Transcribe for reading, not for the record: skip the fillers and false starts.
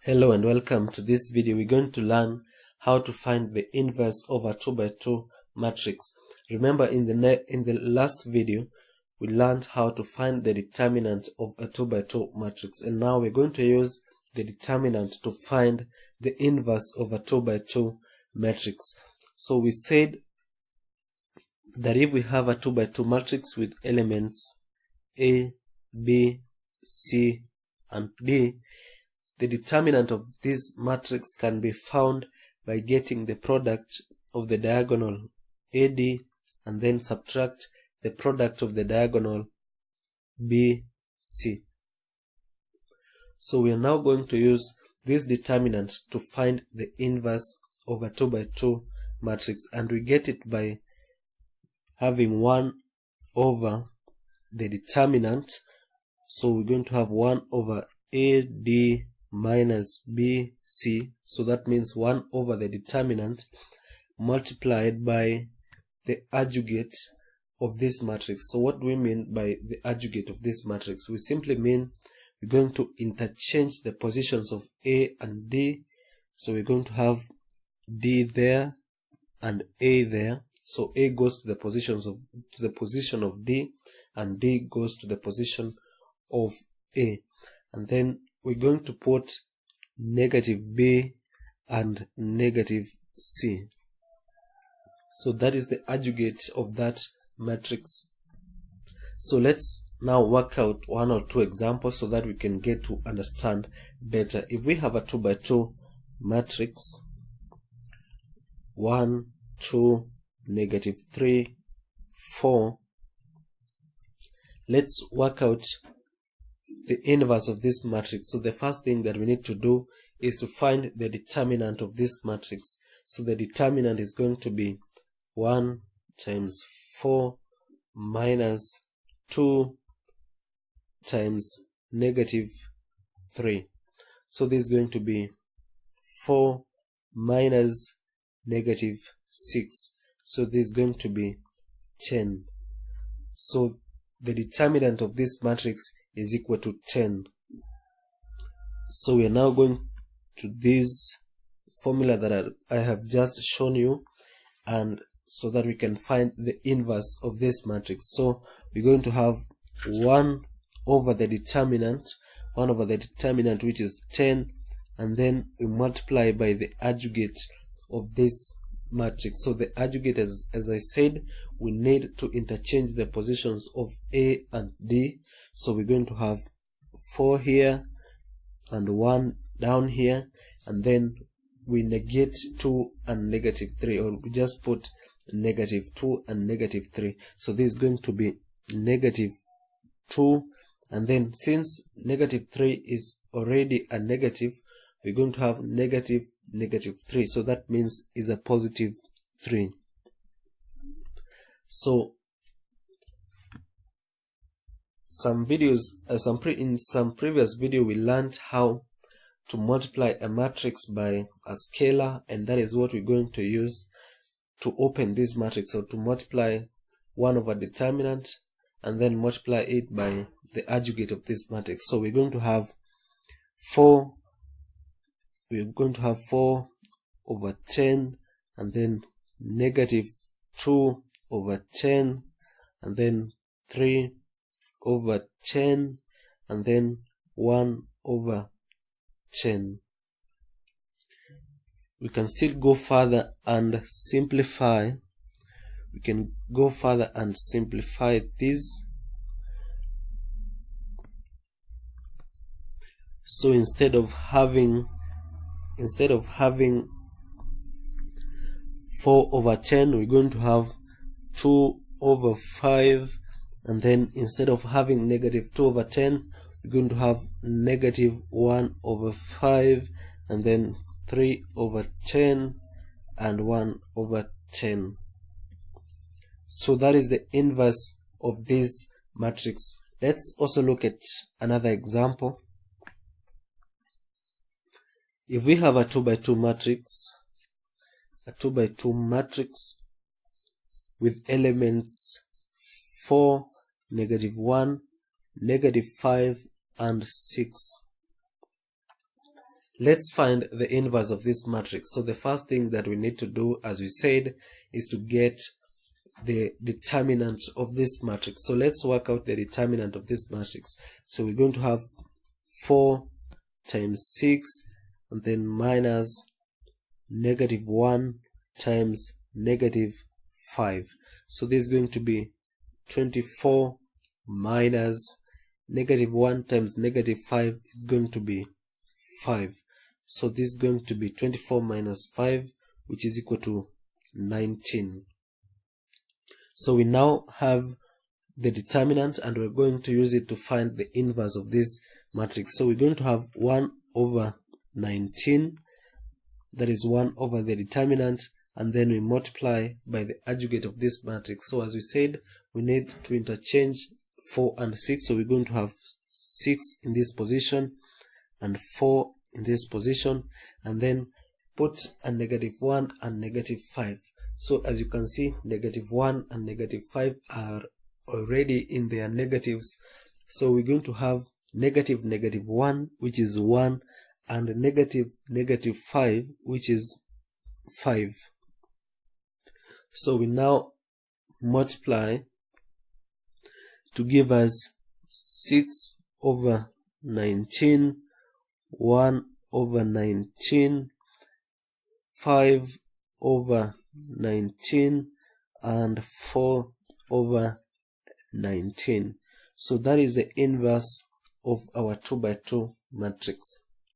Hello and welcome to this video. We're going to learn how to find the inverse of a 2 by 2 matrix. Remember in the last video we learned how to find the determinant of a 2 by 2 matrix, and now we're going to use the determinant to find the inverse of a 2 by 2 matrix. So we said that if we have a 2 by 2 matrix with elements A, B, C and D, the determinant of this matrix can be found by getting the product of the diagonal AD and then subtract the product of the diagonal BC. So we are now going to use this determinant to find the inverse of a 2 by 2 matrix, and we get it by having 1 over the determinant. So we're going to have 1 over AD minus BC, so that means 1 over the determinant multiplied by the adjugate of this matrix. So what do we mean by the adjugate of this matrix? We simply mean we're going to interchange the positions of A and D. So we're going to have D there and A there. So A goes to the position of D and D goes to the position of A, and then we're going to put negative B and negative C. So that is the adjugate of that matrix. So let's now work out 1 or 2 examples so that we can get to understand better. If we have a 2 by 2 matrix, 1, 2, negative 3, 4, let's work out the inverse of this matrix. So the first thing that we need to do is to find the determinant of this matrix. So the determinant is going to be 1 times 4 minus 2 times negative 3. So this is going to be 4 minus negative 6. So this is going to be 10. So the determinant of this matrix is equal to 10. So we are now going to this formula that I have just shown you, and so that we can find the inverse of this matrix. So we're going to have 1 over the determinant, which is 10, and then we multiply by the adjugate of this matrix. So the adjugate, as I said, we need to interchange the positions of A and D. So we're going to have 4 here and 1 down here, and then we negate 2 and negative 3, or we just put negative 2 and negative 3. So this is going to be negative 2, and then since negative 3 is already a negative, we're going to have negative 3. So that means is a positive 3. So in some previous video we learned how to multiply a matrix by a scalar, and that is what we're going to use to open this matrix. So to multiply 1 over determinant and then multiply it by the adjugate of this matrix. So we're going to have 4 over 10, and then negative 2 over 10, and then 3 over 10, and then 1 over 10. We can still go further and simplify. This. So instead of having 4 over 10, we're going to have 2 over 5, and then instead of having negative 2 over 10, we're going to have negative 1 over 5, and then 3 over 10 and 1 over 10. So that is the inverse of this matrix. Let's also look at another example. If we have a 2 by 2 matrix, with elements 4, negative 1, negative 5 and 6, let's find the inverse of this matrix. So the first thing that we need to do, as we said, is to get the determinant of this matrix. So let's work out the determinant of this matrix. So we're going to have 4 times 6 and then minus -1 times -5. So this is going to be 24 minus -1 times -5 is going to be 5. So this is going to be 24 minus 5, which is equal to 19. So we now have the determinant and we're going to use it to find the inverse of this matrix. So we're going to have 1 over 19, that is 1 over the determinant, and then we multiply by the adjugate of this matrix. So as we said, we need to interchange 4 and 6, so we're going to have 6 in this position and 4 in this position, and then put a -1 and -5. So as you can see, -1 and -5 are already in their negatives, so we're going to have -1, which is 1, and -5, which is 5. So we now multiply to give us 6 over 19, 1 over 19, 5 over 19, and 4 over 19. So that is the inverse of our 2 by 2 matrix.